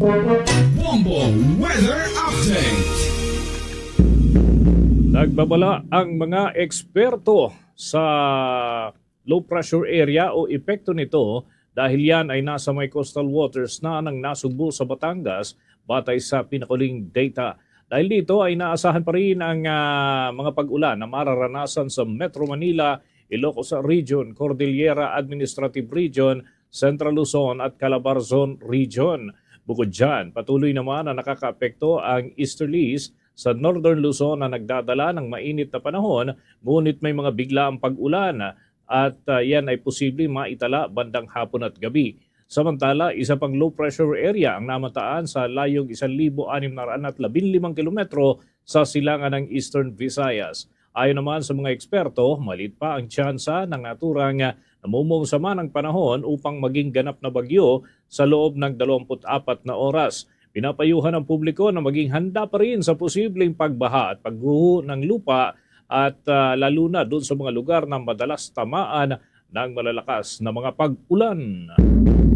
Bombo Weather Update. Nagbabala ang mga eksperto sa low pressure area o epekto nito dahil yan ay nasa may coastal waters na ng nasugbo sa Batangas batay sa pinakuling data. Dahil dito ay naasahan pa rin ang mga pag-ulan na mararanasan sa Metro Manila, Ilocos Region, Cordillera Administrative Region, Central Luzon at Calabarzon Region. Bukod dyan, patuloy naman na nakakaapekto ang easterlies sa Northern Luzon na nagdadala ng mainit na panahon, ngunit may mga biglaang pag-ulan at yan ay posibleng maitala bandang hapon at gabi. Samantala, isa pang low pressure area ang namataan sa layong 1,615 kilometro sa silangan ng Eastern Visayas. Ayon naman sa mga eksperto, maliit pa ang tsansa ng naturang namumong sama ng panahon upang maging ganap na bagyo sa loob ng 24 na oras. Pinapayuhan ng publiko na maging handa pa rin sa posibleng pagbaha at pagguho ng lupa at lalo na doon sa mga lugar na madalas tamaan ng malalakas na mga pag-ulan.